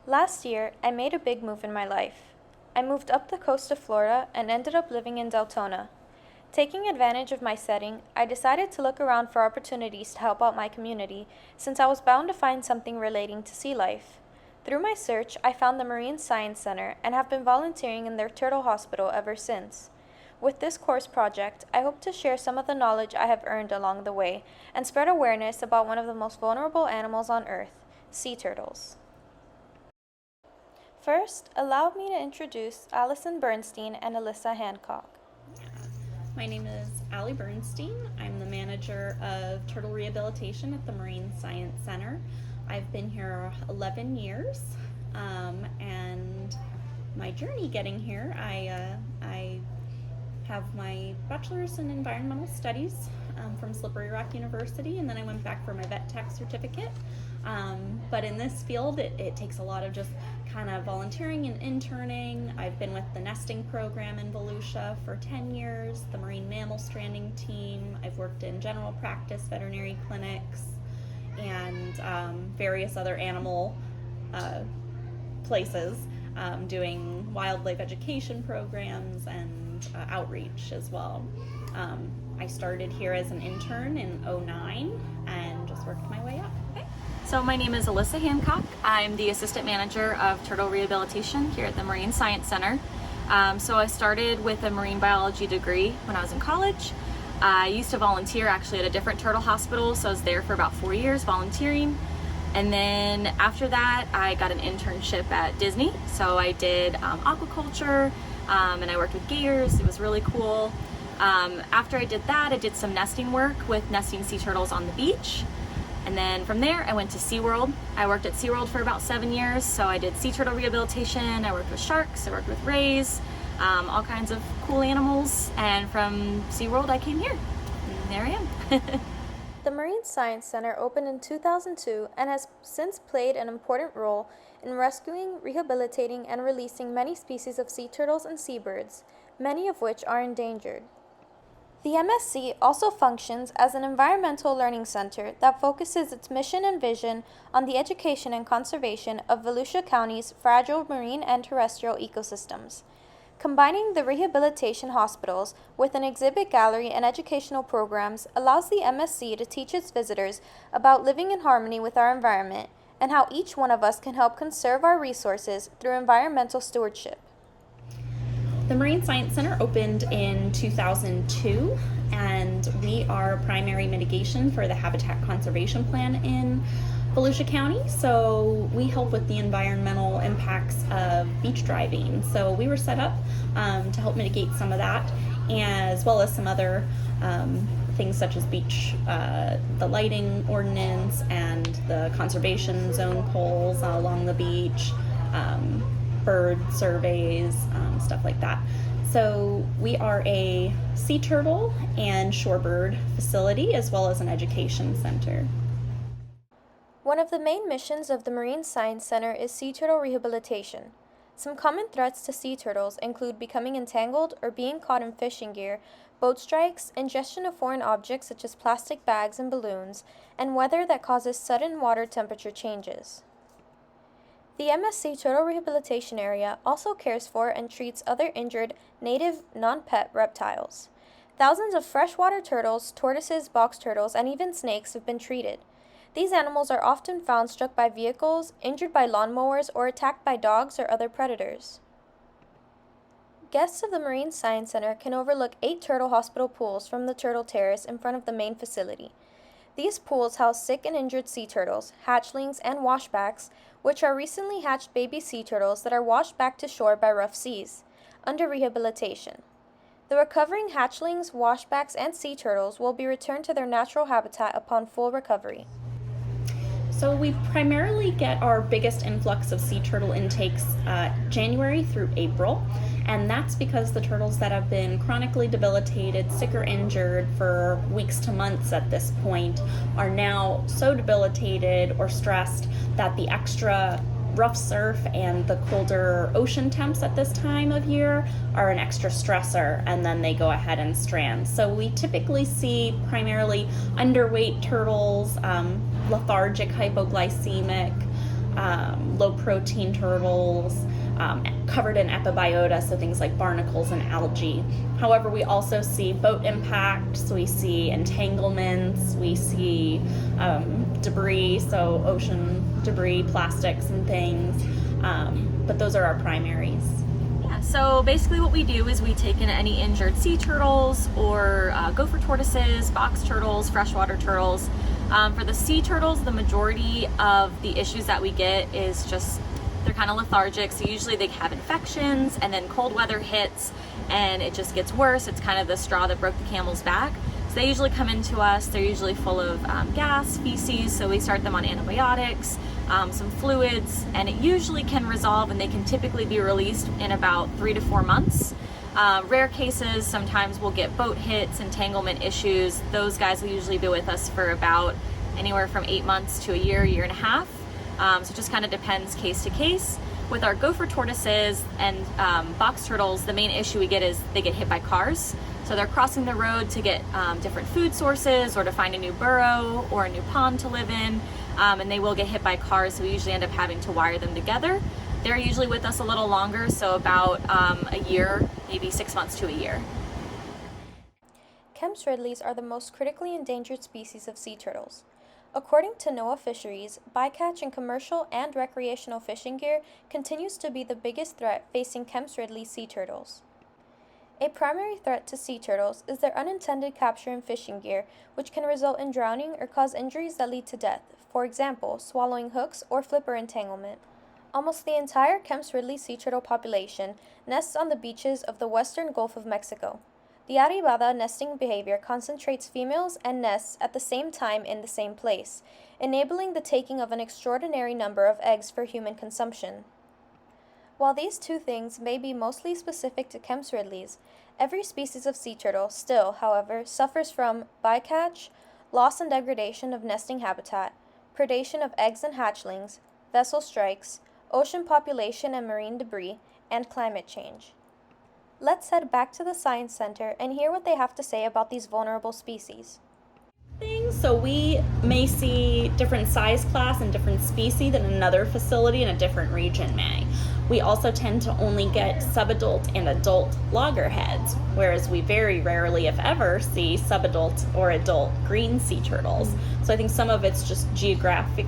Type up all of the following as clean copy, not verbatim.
Last year, I made a big move in my life. I moved up the coast of Florida and ended up living in Deltona. Taking advantage of my setting, I decided to look around for opportunities to help out my community since I was bound to find something relating to sea life. Through my search, I found the Marine Science Center and have been volunteering in their turtle hospital ever since. With this course project, I hope to share some of the knowledge I have earned along the way and spread awareness about one of the most vulnerable animals on Earth, sea turtles. First, allow me to introduce Allison Bernstein and Alyssa Hancock. My name is Allie Bernstein. I'm the manager of turtle rehabilitation at the Marine Science Center. I've been here 11 years, and my journey getting here, I have my bachelor's in environmental studies from Slippery Rock University, and then I went back for my vet tech certificate. But in this field, it takes a lot of just kind of volunteering and interning. I've been with the nesting program in Volusia for 10 years, the marine mammal stranding team. I've worked in general practice veterinary clinics and various other animal places, doing wildlife education programs and outreach as well. I started here as an intern in '09 and just worked my way up. So my name is Alyssa Hancock. I'm the assistant manager of turtle rehabilitation here at the Marine Science Center. So I started with a marine biology degree when I was in college. I used to volunteer actually at a different turtle hospital, so I was there for about 4 years volunteering. And then after that, I got an internship at Disney. So I did aquaculture, and I worked with gators. It was really cool. After I did that, I did some nesting work with nesting sea turtles on the beach. And then from there, I went to SeaWorld. I worked at SeaWorld for about 7 years. So I did sea turtle rehabilitation. I worked with sharks. I worked with rays, all kinds of cool animals. And from SeaWorld, I came here. And there I am. The Marine Science Center opened in 2002 and has since played an important role in rescuing, rehabilitating, and releasing many species of sea turtles and seabirds, many of which are endangered. The MSC also functions as an environmental learning center that focuses its mission and vision on the education and conservation of Volusia County's fragile marine and terrestrial ecosystems. Combining the rehabilitation hospitals with an exhibit gallery and educational programs allows the MSC to teach its visitors about living in harmony with our environment and how each one of us can help conserve our resources through environmental stewardship. The Marine Science Center opened in 2002, and we are primary mitigation for the Habitat Conservation Plan in Volusia County. So we help with the environmental impacts of beach driving. So we were set up to help mitigate some of that, as well as some other things such as beach, the lighting ordinance and the conservation zone poles along the beach, bird surveys, stuff like that. So we are a sea turtle and shorebird facility as well as an education center. One of the main missions of the Marine Science Center is sea turtle rehabilitation. Some common threats to sea turtles include becoming entangled or being caught in fishing gear, boat strikes, ingestion of foreign objects such as plastic bags and balloons, and weather that causes sudden water temperature changes. The MSC Turtle Rehabilitation Area also cares for and treats other injured native non-pet reptiles. Thousands of freshwater turtles, tortoises, box turtles, and even snakes have been treated. These animals are often found struck by vehicles, injured by lawnmowers, or attacked by dogs or other predators. Guests of the Marine Science Center can overlook 8 turtle hospital pools from the turtle terrace in front of the main facility. These pools house sick and injured sea turtles, hatchlings, and washbacks, which are recently hatched baby sea turtles that are washed back to shore by rough seas, under rehabilitation. The recovering hatchlings, washbacks, and sea turtles will be returned to their natural habitat upon full recovery. So we primarily get our biggest influx of sea turtle intakes January through April, and that's because the turtles that have been chronically debilitated, sick or injured for weeks to months at this point are now so debilitated or stressed that the extra rough surf and the colder ocean temps at this time of year are an extra stressor, and then they go ahead and strand. So we typically see primarily underweight turtles, lethargic, hypoglycemic, low protein turtles, covered in epibiota, so things like barnacles and algae. However, we also see boat impacts, we see entanglements, we see debris, so ocean debris, plastics and things, but those are our primaries. Yeah, so basically what we do is we take in any injured sea turtles or gopher tortoises, box turtles, freshwater turtles. For the sea turtles, the majority of the issues that we get is just they're kind of lethargic, so usually they have infections, and then cold weather hits and it just gets worse. It's kind of the straw that broke the camel's back. So they usually come into us, they're usually full of gas, feces, so we start them on antibiotics, some fluids, and it usually can resolve, and they can typically be released in about 3 to 4 months. Rare cases, sometimes we'll get boat hits, entanglement issues. Those guys will usually be with us for about anywhere from 8 months to a year and a half. So it just kind of depends case to case. With our gopher tortoises and box turtles, the main issue we get is they get hit by cars. So they're crossing the road to get different food sources or to find a new burrow or a new pond to live in, and they will get hit by cars, so we usually end up having to wire them together. They're usually with us a little longer, so about a year, maybe 6 months to a year. Kemp's Ridleys are the most critically endangered species of sea turtles. According to NOAA Fisheries, bycatch in commercial and recreational fishing gear continues to be the biggest threat facing Kemp's Ridley sea turtles. A primary threat to sea turtles is their unintended capture in fishing gear, which can result in drowning or cause injuries that lead to death, for example, swallowing hooks or flipper entanglement. Almost the entire Kemp's Ridley sea turtle population nests on the beaches of the western Gulf of Mexico. The arribada nesting behavior concentrates females and nests at the same time in the same place, enabling the taking of an extraordinary number of eggs for human consumption. While these two things may be mostly specific to Kemp's Ridleys, every species of sea turtle still, however, suffers from bycatch, loss and degradation of nesting habitat, predation of eggs and hatchlings, vessel strikes, ocean population and marine debris, and climate change. Let's head back to the Science Center and hear what they have to say about these vulnerable species. So we may see different size class and different species than another facility in a different region may. We also tend to only get subadult and adult loggerheads, whereas we very rarely, if ever, see subadult or adult green sea turtles. So I think some of it's just geographic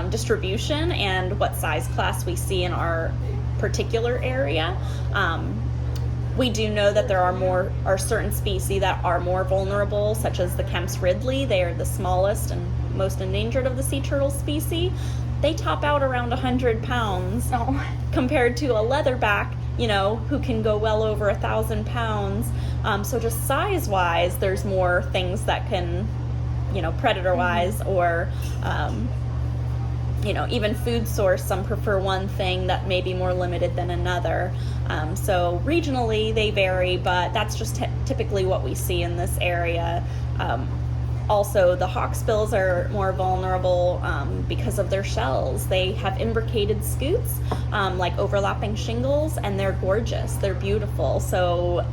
distribution and what size class we see in our particular area. We do know that there are certain species that are more vulnerable, such as the Kemp's Ridley. They are the smallest and most endangered of the sea turtle species. They top out around 100 pounds compared to a leatherback, who can go well over 1,000 pounds. So just size-wise, there's more things that can, predator-wise or even food source, some prefer one thing that may be more limited than another. So regionally they vary, but that's just typically what we see in this area. Also, the hawksbills are more vulnerable because of their shells. They have imbricated scutes, like overlapping shingles, and they're gorgeous. They're beautiful. So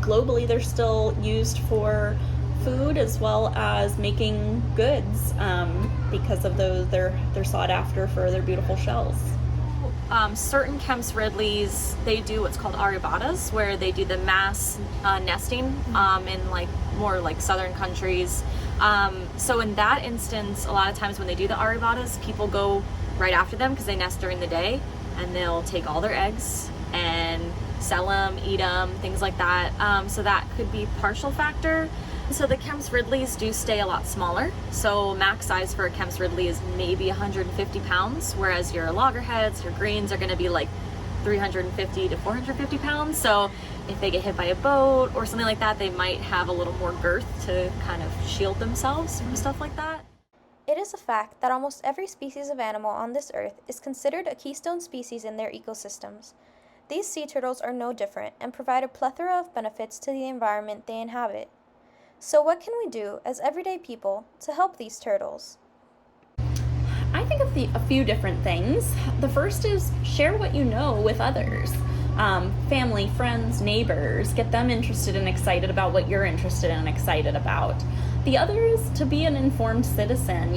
globally they're still used for food as well as making goods because of those. They're sought after for their beautiful shells. Certain Kemp's Ridleys, they do what's called arribadas, where they do the mass nesting in more southern countries. So in that instance, a lot of times when they do the arribadas, people go right after them because they nest during the day, and they'll take all their eggs and sell them, eat them, things like that. So that could be partial factor. So the Kemp's Ridleys do stay a lot smaller. So max size for a Kemp's Ridley is maybe 150 pounds, whereas your loggerheads, your greens are going to be 350 to 450 pounds. So if they get hit by a boat or something like that, they might have a little more girth to kind of shield themselves from stuff like that. It is a fact that almost every species of animal on this earth is considered a keystone species in their ecosystems. These sea turtles are no different and provide a plethora of benefits to the environment they inhabit. So what can we do as everyday people to help these turtles? I think of a few different things. The first is share what you know with others. Family, friends, neighbors, get them interested and excited about what you're interested and excited about. The other is to be an informed citizen,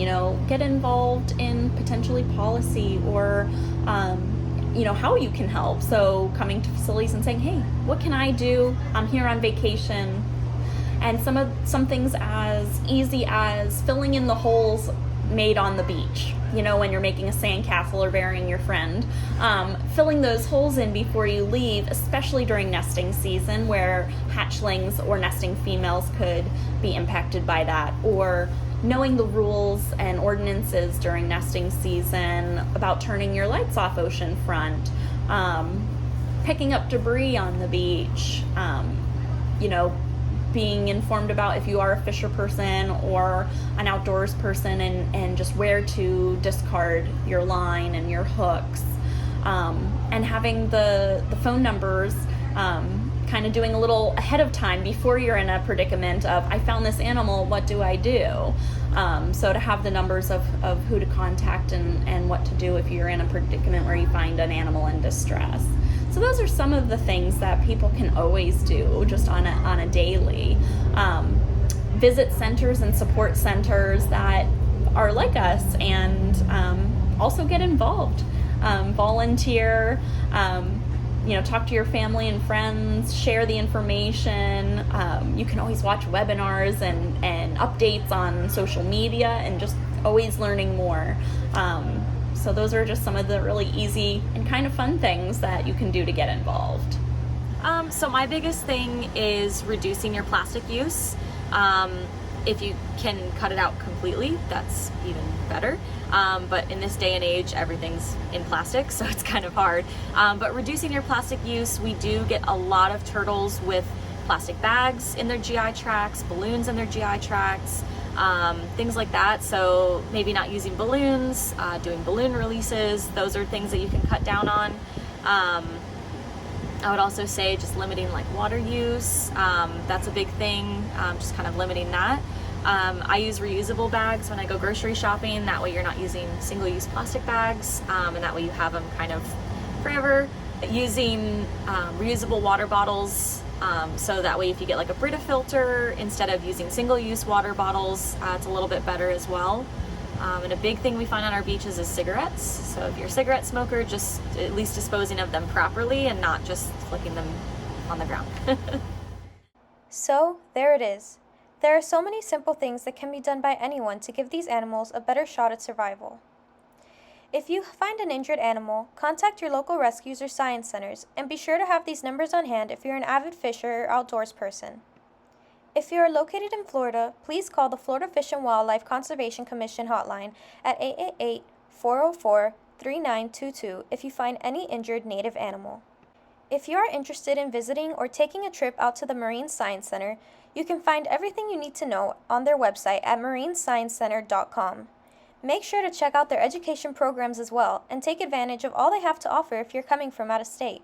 get involved in potentially policy or, how you can help. So coming to facilities and saying, hey, what can I do? I'm here on vacation. And some things as easy as filling in the holes made on the beach, when you're making a sandcastle or burying your friend. Filling those holes in before you leave, especially during nesting season where hatchlings or nesting females could be impacted by that, or knowing the rules and ordinances during nesting season about turning your lights off oceanfront, picking up debris on the beach, being informed about if you are a fisher person or an outdoors person and just where to discard your line and your hooks, and having the phone numbers, kind of doing a little ahead of time before you're in a predicament of, I found this animal, what do I do? So to have the numbers of who to contact and what to do if you're in a predicament where you find an animal in distress. So those are some of the things that people can always do just on a daily. Visit centers and support centers that are like us, and also get involved. Volunteer, talk to your family and friends, share the information. You can always watch webinars and updates on social media and just always learning more. So those are just some of the really easy and kind of fun things that you can do to get involved. So my biggest thing is reducing your plastic use. If you can cut it out completely, that's even better. But in this day and age, everything's in plastic, so it's kind of hard. But reducing your plastic use, we do get a lot of turtles with plastic bags in their GI tracts, balloons in their GI tracts, things like that. So maybe not using balloons, doing balloon releases, those are things that you can cut down on. I would also say just limiting like water use, that's a big thing, just kind of limiting that. I use reusable bags when I go grocery shopping, that way you're not using single-use plastic bags, and that way you have them kind of forever. Using reusable water bottles, so that way if you get like a Brita filter, instead of using single-use water bottles, it's a little bit better as well. And a big thing we find on our beaches is cigarettes. So if you're a cigarette smoker, just at least disposing of them properly and not just flicking them on the ground. So, there it is. There are so many simple things that can be done by anyone to give these animals a better shot at survival. If you find an injured animal, contact your local rescues or science centers, and be sure to have these numbers on hand if you're an avid fisher or outdoors person. If you are located in Florida, please call the Florida Fish and Wildlife Conservation Commission hotline at 888-404-3922 if you find any injured native animal. If you are interested in visiting or taking a trip out to the Marine Science Center, you can find everything you need to know on their website at marinesciencecenter.com. Make sure to check out their education programs as well and take advantage of all they have to offer if you're coming from out of state.